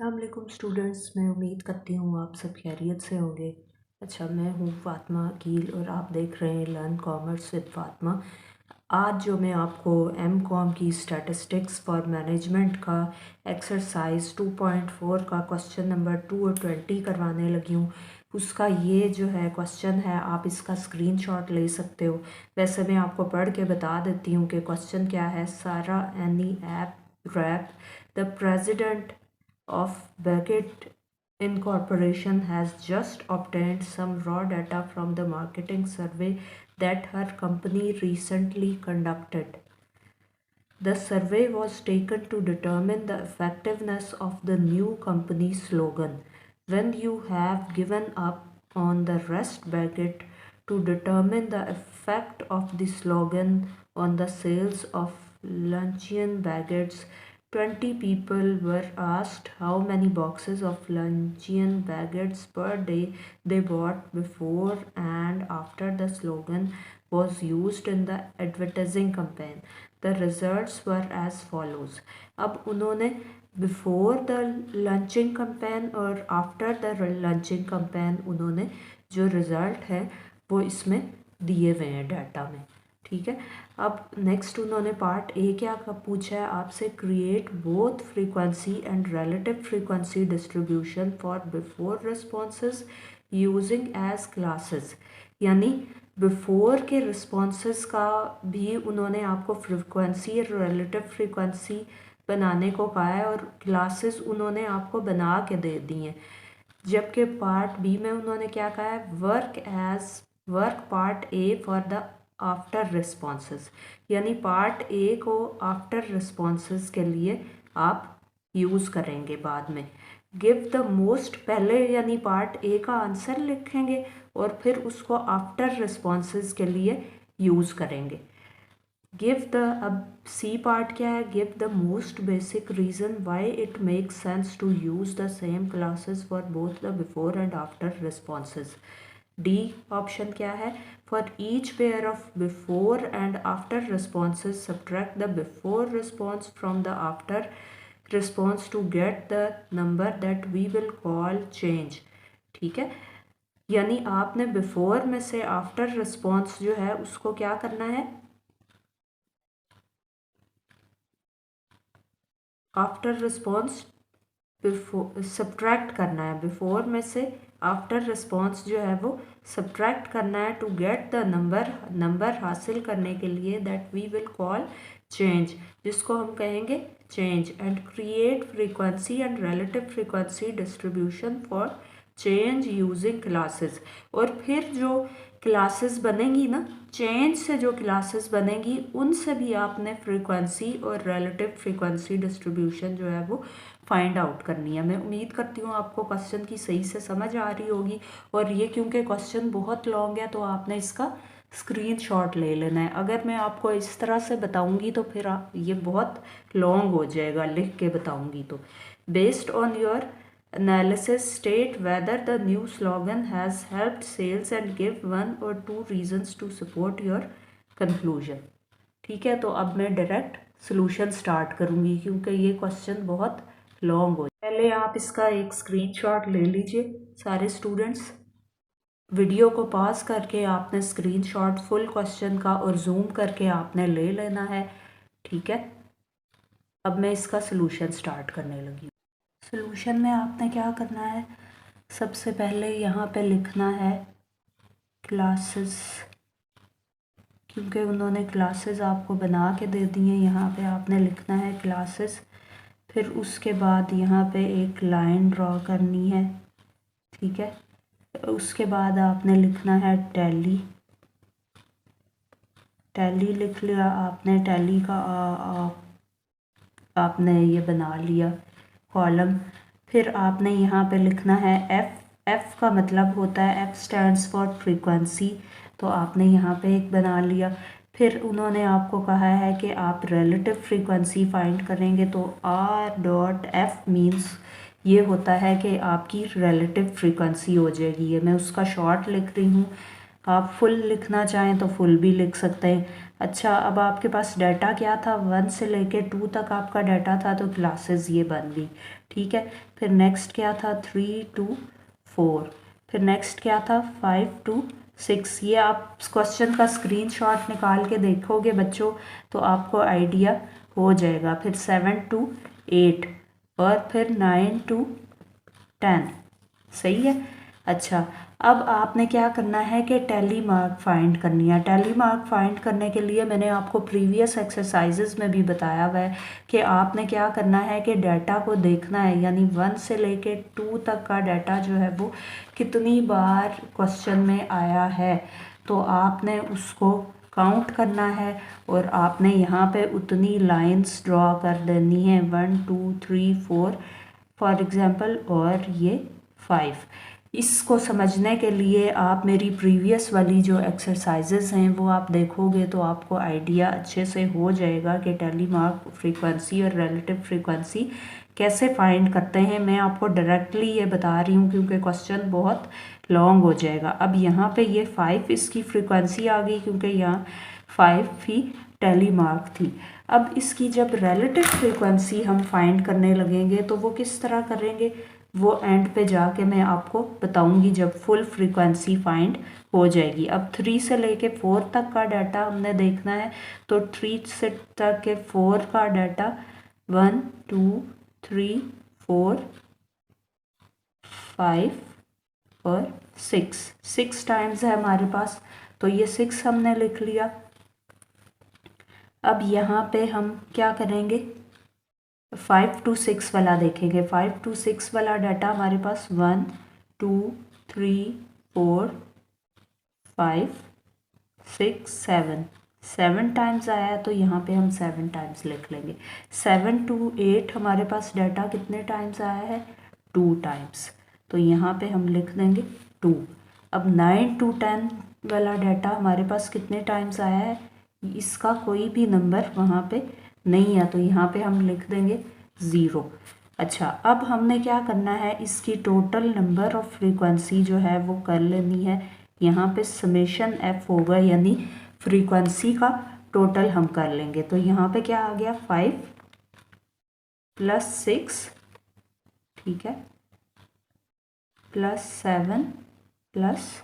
अस्सलाम वालेकुम स्टूडेंट्स, मैं उम्मीद करती हूँ आप सब खैरियत से होंगे। अच्छा, मैं हूँ फ़ातिमा अकील और आप देख रहे हैं लर्न कॉमर्स विद फ़ातिमा। आज जो मैं आपको एम.कॉम की स्टैटिस्टिक्स फॉर मैनेजमेंट का एक्सरसाइज 2.4 का क्वेश्चन नंबर 2 और 20 करवाने लगी हूँ, उसका ये जो है क्वेश्चन है, आप इसका स्क्रीनशॉट ले सकते हो। वैसे मैं आपको पढ़ के बता देती हूँ कि क्वेश्चन क्या है। सारा any app wrap the president of Beckett Incorporation has just obtained some raw data from the marketing survey that her company recently conducted. The survey was taken to determine the effectiveness of the new company slogan. When you have given up on the rest Beckett to determine the effect of the slogan on the sales of luncheon baguettes, 20 people were asked how many boxes of luncheon baguettes per day they bought before and after the slogan was used in the advertising campaign. The results were as follows. अब उन्होंने before the launching campaign और after the launching campaign उन्होंने जो result है वो इसमें दिए हुए हैं डाटा में। ठीक है, अब नेक्स्ट उन्होंने पार्ट ए क्या पूछा है आपसे, create both frequency and relative frequency distribution for before responses using age classes. यानी बिफोर के रिस्पॉन्सेज का भी उन्होंने आपको फ्रीक्वेंसी और रिलेटिव फ्रीक्वेंसी बनाने को कहा है और क्लासेस उन्होंने आपको बना के दे दी हैं। जबकि पार्ट बी में उन्होंने क्या कहा है, work part A for the after responses. यानी पार्ट ए को आफ्टर रिस्पॉन्सेज के लिए आप यूज़ करेंगे बाद में। गिव द मोस्ट पहले यानी पार्ट ए का आंसर लिखेंगे और फिर उसको आफ्टर रिस्पॉन्सेज के लिए यूज़ करेंगे। गिव द, अब सी पार्ट क्या है, give the most basic reason why it makes sense to use the same classes for both the before and after responses. D option क्या है, for each pair of before and after responses subtract the before response from the after response to get the number that we will call change. ठीक है, यानी आपने before में से after response जो है उसको क्या करना है, आफ्टर रिस्पॉन्स बिफोर सब्ट्रैक्ट करना है। बिफोर में से आफ्टर रिस्पॉन्स जो है वो सब्ट्रैक्ट करना है टू गेट द नंबर हासिल करने के लिए that we will call change, जिसको हम कहेंगे change. And create frequency and relative frequency distribution for change using classes. और फिर जो क्लासेस बनेंगी ना, चेंज से जो क्लासेस बनेंगी उनसे भी आपने फ्रीक्वेंसी और रिलेटिव फ्रीक्वेंसी डिस्ट्रीब्यूशन जो है वो फाइंड आउट करनी है। मैं उम्मीद करती हूँ आपको क्वेश्चन की सही से समझ आ रही होगी। और ये क्योंकि क्वेश्चन बहुत लॉन्ग है तो आपने इसका स्क्रीनशॉट ले लेना है। अगर मैं आपको इस तरह से बताऊंगी तो फिर ये बहुत लॉन्ग हो जाएगा, लिख के बताऊंगी तो। Based on your analysis, state whether the new slogan has helped sales and give 1 or 2 reasons to support your conclusion। ठीक है, तो अब मैं डायरेक्ट सॉल्यूशन स्टार्ट करूँगी क्योंकि ये क्वेश्चन बहुत लॉन्ग हो। पहले आप इसका एक स्क्रीनशॉट ले लीजिए सारे स्टूडेंट्स। वीडियो को पॉज करके आपने स्क्रीनशॉट फुल क्वेश्चन का और जूम करके आपने ले लेना है। ठीक है, अब मैं इसका सॉल्यूशन स्टार्ट करने लगी हूँ। सॉल्यूशन में आपने क्या करना है, सबसे पहले यहाँ पे लिखना है क्लासेस, क्योंकि उन्होंने क्लासेस आपको बना के दे दी हैं। यहाँ पे आपने लिखना है क्लासेस, फिर उसके बाद यहाँ पे एक लाइन ड्रॉ करनी है। ठीक है, उसके बाद आपने लिखना है टैली। टैली लिख लिया आपने, टैली का आपने ये बना लिया कॉलम। फिर आपने यहाँ पे लिखना है एफ़ का मतलब होता है, एफ़ स्टैंड्स फॉर फ्रीक्वेंसी, तो आपने यहाँ पे एक बना लिया। फिर उन्होंने आपको कहा है कि आप रिलेटिव फ्रीक्वेंसी फाइंड करेंगे, तो R.F मीन्स ये होता है कि आपकी रिलेटिव फ्रीक्वेंसी हो जाएगी। ये मैं उसका शॉर्ट लिख रही हूँ, आप फुल लिखना चाहें तो फुल भी लिख सकते हैं। अच्छा, अब आपके पास डाटा क्या था, 1 से लेके 2 तक आपका डाटा था, तो क्लासेस ये बन गई। ठीक है। फिर नेक्स्ट क्या था 3 2 4, फिर नेक्स्ट क्या था 5 2 6। ये आप क्वेश्चन का स्क्रीनशॉट निकाल के देखोगे बच्चों तो आपको आइडिया हो जाएगा। फिर 7 2 8 और फिर 9 2 10। सही है। अच्छा, अब आपने क्या करना है कि टैली मार्क फाइंड करनी है। टैली मार्क फाइंड करने के लिए मैंने आपको प्रीवियस एक्सरसाइजेज में भी बताया हुआ है कि आपने क्या करना है कि डाटा को देखना है, यानी 1 से लेके 2 तक का डाटा जो है वो कितनी बार क्वेश्चन में आया है, तो आपने उसको काउंट करना है और आपने यहाँ पे उतनी लाइंस ड्रॉ कर देनी है 1 2 3 4 फॉर एग्ज़ाम्पल, और ये 5। इसको समझने के लिए आप मेरी प्रीवियस वाली जो एक्सरसाइजेस हैं वो आप देखोगे तो आपको आइडिया अच्छे से हो जाएगा कि टैली मार्क फ्रीक्वेंसी और रिलेटिव फ्रीक्वेंसी कैसे फाइंड करते हैं। मैं आपको डायरेक्टली ये बता रही हूँ क्योंकि क्वेश्चन बहुत लॉन्ग हो जाएगा। अब यहाँ पे ये 5 इसकी फ्रीक्वेंसी आ गई क्योंकि यहाँ 5 ही टैली मार्क थी। अब इसकी जब रिलेटिव फ्रीक्वेंसी हम फाइंड करने लगेंगे तो वो किस तरह करेंगे वो एंड पे जाके मैं आपको बताऊंगी जब फुल फ्रीक्वेंसी फाइंड हो जाएगी। अब 3 से लेके 4 तक का डाटा हमने देखना है, तो 3 से तक के 4 का डाटा 1 2 3 4 5 और 6 टाइम्स है हमारे पास, तो ये 6 हमने लिख लिया। अब यहाँ पे हम क्या करेंगे 5 to 6 वाला देखेंगे। 5 to 6 वाला डाटा हमारे पास 1 2 3 4 5 6 7 टाइम्स आया, तो यहाँ पे हम 7 टाइम्स लिख लेंगे। 7 to 8 हमारे पास डाटा कितने टाइम्स आया है 2 टाइम्स, तो यहाँ पे हम लिख देंगे 2। अब 9 to 10 वाला डाटा हमारे पास कितने टाइम्स आया है, इसका कोई भी नंबर वहाँ पे नहीं है, तो यहाँ पे हम लिख देंगे 0। अच्छा, अब हमने क्या करना है इसकी टोटल नंबर ऑफ फ्रीक्वेंसी जो है वो कर लेनी है। यहाँ पे समेशन f होगा, यानी फ्रीक्वेंसी का टोटल हम कर लेंगे। तो यहाँ पे क्या आ गया 5 + 6, ठीक है, +7 +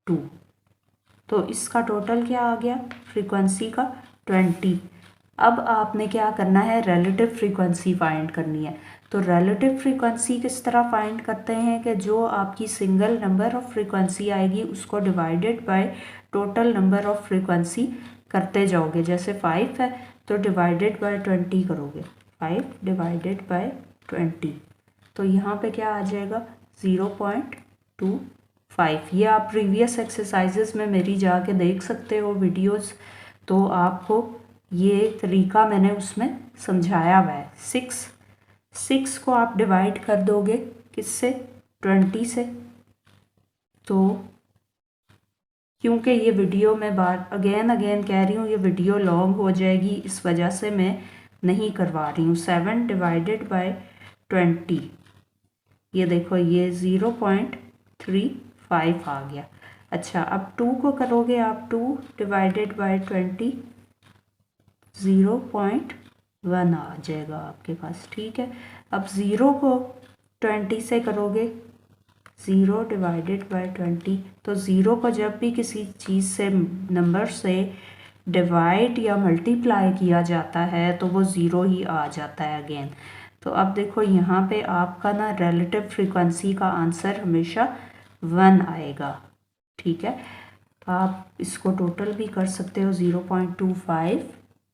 2, तो इसका टोटल क्या आ गया फ्रीक्वेंसी का 20। अब आपने क्या करना है रिलेटिव फ्रीक्वेंसी फाइंड करनी है। तो रिलेटिव फ्रीक्वेंसी किस तरह फाइंड करते हैं कि जो आपकी सिंगल नंबर ऑफ फ्रीक्वेंसी आएगी उसको divided by total number of frequency करते जाओगे। जैसे 5 है तो डिवाइडेड बाय 20 करोगे, 5 डिवाइडेड बाय 20, तो यहाँ पे क्या आ जाएगा 0.25। ये आप प्रीवियस एक्सरसाइजेस में मेरी जाके देख सकते हो वीडियोस, तो आपको ये तरीका मैंने उसमें समझाया हुआ है। 6 को आप डिवाइड कर दोगे किससे 20 से, तो क्योंकि ये वीडियो मैं बार अगेन कह रही हूँ ये वीडियो लॉन्ग हो जाएगी, इस वजह से मैं नहीं करवा रही हूँ। 7 डिवाइडेड बाय 20, ये देखो ये 0.35 आ गया। अच्छा, अब 2 को करोगे आप, 2 डिवाइडेड बाय 20 0.1 आ जाएगा आपके पास, ठीक है। अब 0 को 20 से करोगे, 0 डिवाइडेड बाय 20, तो 0 को जब भी किसी चीज़ से नंबर से डिवाइड या मल्टीप्लाई किया जाता है तो वो 0 ही आ जाता है अगेन। तो अब देखो यहाँ पे आपका ना रिलेटिव फ्रीक्वेंसी का आंसर हमेशा 1 आएगा, ठीक है। आप इसको टोटल भी कर सकते हो, 0.25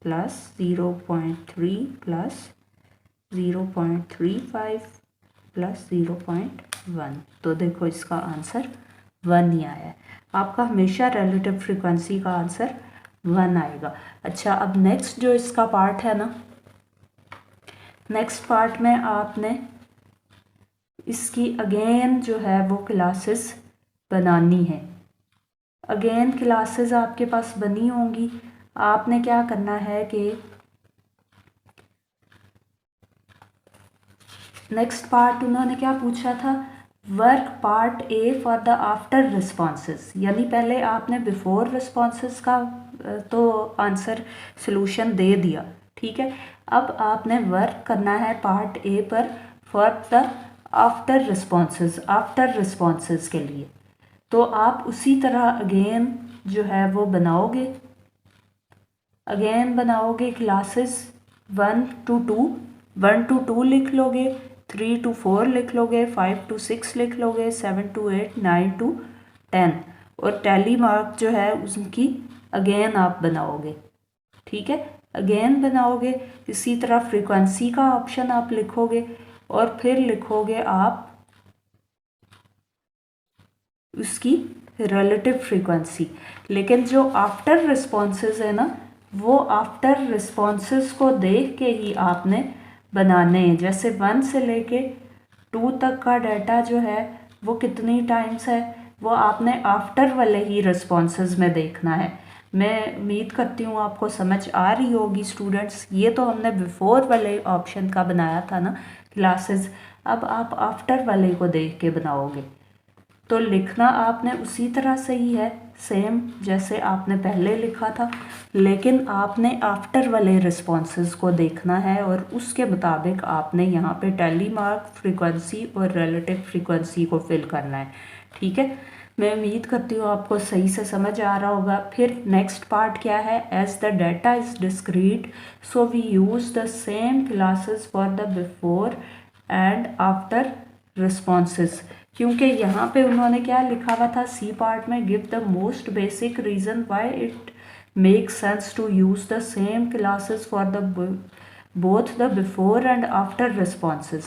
+ 0.3 + 0.35 + 0.1, तो देखो इसका आंसर 1 ही आया है। आपका हमेशा रिलेटिव फ्रीक्वेंसी का आंसर 1 आएगा। अच्छा, अब नेक्स्ट जो इसका पार्ट है ना, नेक्स्ट पार्ट में आपने इसकी अगेन जो है वो क्लासेस बनानी है। अगेन क्लासेस आपके पास बनी होंगी। आपने क्या करना है कि नेक्स्ट पार्ट उन्होंने क्या पूछा था, work part A for the after responses, यानी पहले आपने बिफोर रिस्पॉन्सेस का तो आंसर सॉल्यूशन दे दिया, ठीक है। अब आपने वर्क करना है पार्ट ए पर फॉर द आफ्टर रिस्पॉन्सेज के लिए। तो आप उसी तरह अगेन जो है वो बनाओगे क्लासेस 1 to 2 लिख लोगे, 3 to 4 लिख लोगे, 5 to 6 लिख लोगे, 7 to 8, 9 to 10, और टैली मार्क जो है उसकी अगेन आप बनाओगे। ठीक है, अगेन बनाओगे। इसी तरह फ्रीक्वेंसी का ऑप्शन आप लिखोगे और फिर लिखोगे आप उसकी रिलेटिव फ्रीक्वेंसी। लेकिन जो आफ्टर रिस्पॉन्सेज है ना, वो आफ्टर रिस्पॉन्सेज को देख के ही आपने बनाने हैं। जैसे 1 से लेके 2 तक का डाटा जो है वो कितनी टाइम्स है, वो आपने आफ्टर वाले ही रिस्पॉन्सेज में देखना है। मैं उम्मीद करती हूँ आपको समझ आ रही होगी स्टूडेंट्स। ये तो हमने बिफोर वाले ऑप्शन का बनाया था ना क्लासेस, अब आप आफ्टर वाले को देख के बनाओगे। तो लिखना आपने उसी तरह से ही है, सेम जैसे आपने पहले लिखा था, लेकिन आपने आफ्टर वाले रिस्पॉन्सेज को देखना है और उसके मुताबिक आपने यहाँ पे टैली मार्क, फ्रीक्वेंसी और रिलेटिव फ्रीक्वेंसी को फिल करना है। ठीक है, मैं उम्मीद करती हूँ आपको सही से समझ आ रहा होगा। फिर नेक्स्ट पार्ट क्या है, as the data is discrete so we use the same classes for the before and after responses. क्योंकि यहाँ पे उन्होंने क्या लिखा हुआ था सी पार्ट में, give the most basic reason why it make sense to use the same classes for the both the before and after responses.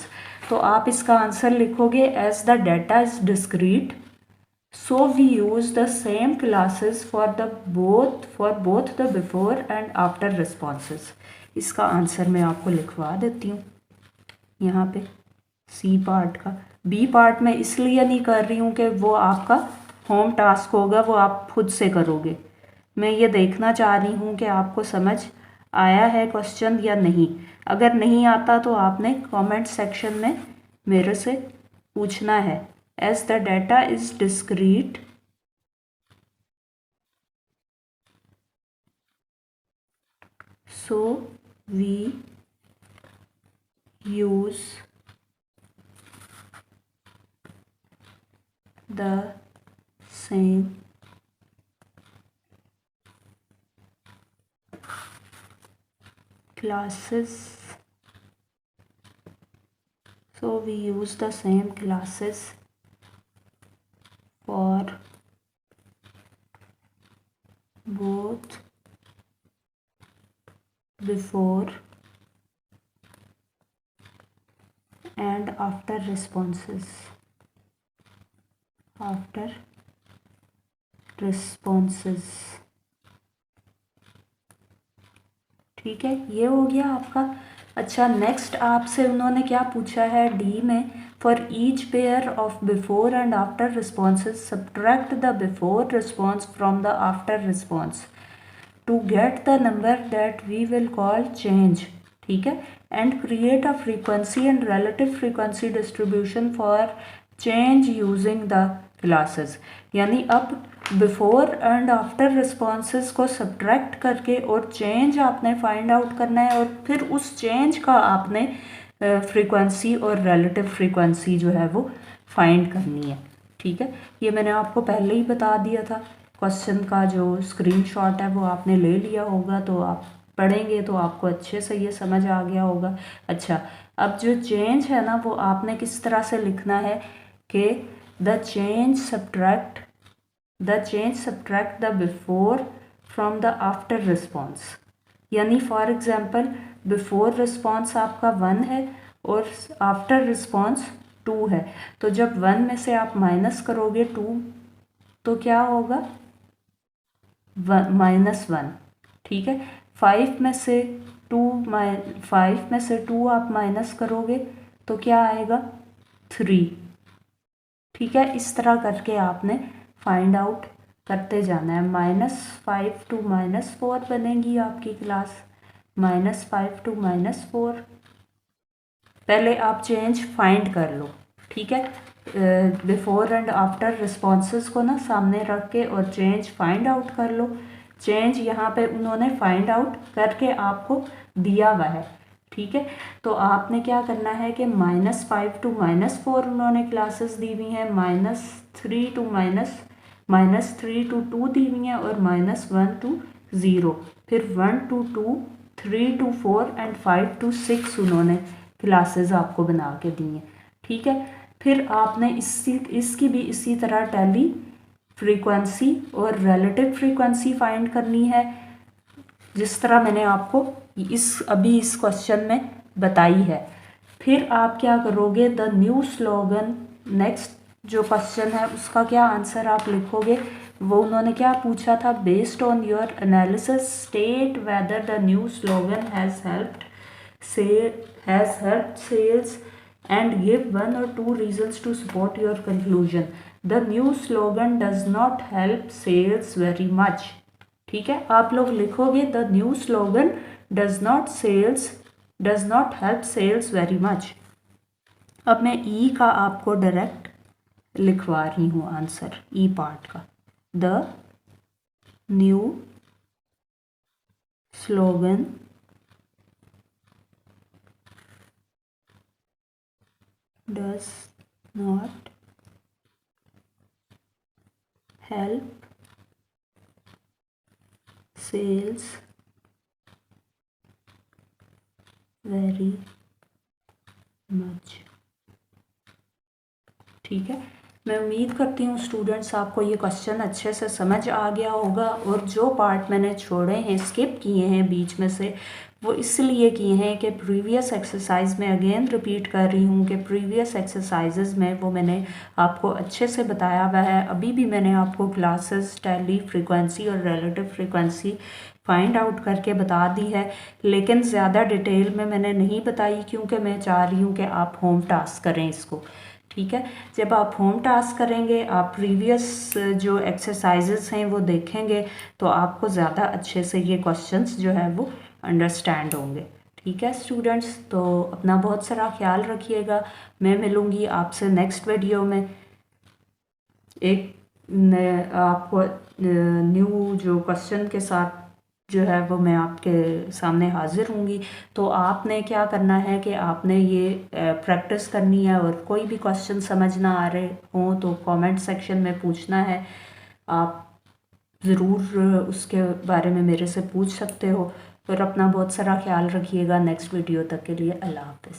तो आप इसका आंसर लिखोगे as the data is discrete so we use the same classes for both the before and after responses। इसका answer मैं आपको लिखवा देती हूँ यहाँ पे सी पार्ट का। बी पार्ट में इसलिए नहीं कर रही हूँ कि वो आपका होम टास्क होगा, वो आप खुद से करोगे। मैं ये देखना चाह रही हूँ कि आपको समझ आया है क्वेश्चन या नहीं। अगर नहीं आता तो आपने कमेंट सेक्शन में मेरे से पूछना है। As the data is discrete, so we use the same classes for both before and after responses। ठीक है, ये हो गया आपका। अच्छा, नेक्स्ट आपसे उन्होंने क्या पूछा है डी में, for each pair of before and after responses subtract the before response from the after response to get the number that we will call change. ठीक है, and create a frequency and relative frequency distribution for change using the classes. यानी अब before and after responses को subtract करके और change आपने find out करना है, और फिर उस चेंज का आपने फ्रीक्वेंसी और रिलेटिव फ्रीक्वेंसी जो है वो फाइंड करनी है। ठीक है, ये मैंने आपको पहले ही बता दिया था। क्वेश्चन का जो स्क्रीनशॉट है वो आपने ले लिया होगा, तो आप पढ़ेंगे तो आपको अच्छे से ये समझ आ गया होगा। अच्छा, अब जो चेंज है ना वो आपने किस तरह से लिखना है कि the change subtract the before from the after response. यानी फॉर एग्जांपल बिफोर रिस्पॉन्स आपका 1 है और आफ्टर रिस्पॉन्स 2 है, तो जब 1 में से आप माइनस करोगे 2 तो क्या होगा, -1। ठीक है, 5 में से 2 आप माइनस करोगे तो क्या आएगा, 3। ठीक है, इस तरह करके आपने फाइंड आउट करते जाना है। -5 to -4 बनेगी आपकी क्लास, -5 to -4। पहले आप चेंज फाइंड कर लो। ठीक है, बिफोर एंड आफ्टर रिस्पॉन्सेज को ना सामने रख के और चेंज फाइंड आउट कर लो। चेंज यहाँ पे उन्होंने फाइंड आउट करके आपको दिया हुआ है। ठीक है। तो आपने क्या करना है कि -5 to -4 उन्होंने क्लासेस दी हुई हैं, -3 to 2 दी हुई हैं, और -1 to 0, फिर 1 to 2, 3 to 4 एंड 5 to 6 उन्होंने क्लासेस आपको बना के दी हैं। ठीक है। फिर आपने इसकी भी इसी तरह टैली फ्रीक्वेंसी और रिलेटिव फ्रीक्वेंसी फाइंड करनी है, जिस तरह मैंने आपको अभी इस क्वेश्चन में बताई है। फिर आप क्या करोगे, द न्यू स्लोगन, नेक्स्ट जो क्वेश्चन है उसका क्या आंसर आप लिखोगे, वो उन्होंने क्या पूछा था, based on your analysis state whether the new slogan has helped sales and give 1 or 2 reasons to support your conclusion. The new slogan does not help sales very much. ठीक है, आप लोग लिखोगे the new slogan does not help sales very much. अब मैं E का आपको direct लिखवा रही हूँ आंसर, ई पार्ट का। The new slogan does not help sales very much। ठीक है, मैं उम्मीद करती हूँ स्टूडेंट्स आपको ये क्वेश्चन अच्छे से समझ आ गया होगा, और जो पार्ट मैंने छोड़े हैं, स्किप किए हैं बीच में से, वो इसलिए किए हैं कि प्रीवियस एक्सरसाइज में, अगेन रिपीट कर रही हूँ कि प्रीवियस एक्सरसाइजेज में वो मैंने आपको अच्छे से बताया हुआ है। अभी भी मैंने आपको क्लासेस, टैली, फ्रीक्वेंसी और रिलेटिव फ्रीक्वेंसी फाइंड आउट करके बता दी है, लेकिन ज़्यादा डिटेल में मैंने नहीं बताई, क्योंकि मैं चाह रही हूँ कि आप होम टास्क करें इसको। ठीक है, जब आप होम टास्क करेंगे, आप प्रीवियस जो एक्सरसाइजेस हैं वो देखेंगे, तो आपको ज़्यादा अच्छे से ये क्वेश्चंस जो है वो अंडरस्टैंड होंगे। ठीक है स्टूडेंट्स, तो अपना बहुत सारा ख्याल रखिएगा। मैं मिलूँगी आपसे नेक्स्ट वीडियो में एक आपको न्यू जो क्वेश्चन के साथ जो है वो मैं आपके सामने हाजिर होंगी। तो आपने क्या करना है कि आपने ये प्रैक्टिस करनी है, और कोई भी क्वेश्चन समझ ना आ रहे हों तो कमेंट सेक्शन में पूछना है। आप ज़रूर उसके बारे में मेरे से पूछ सकते हो, और अपना बहुत सारा ख्याल रखिएगा। नेक्स्ट वीडियो तक के लिए अल्लाह हाफ़िज़।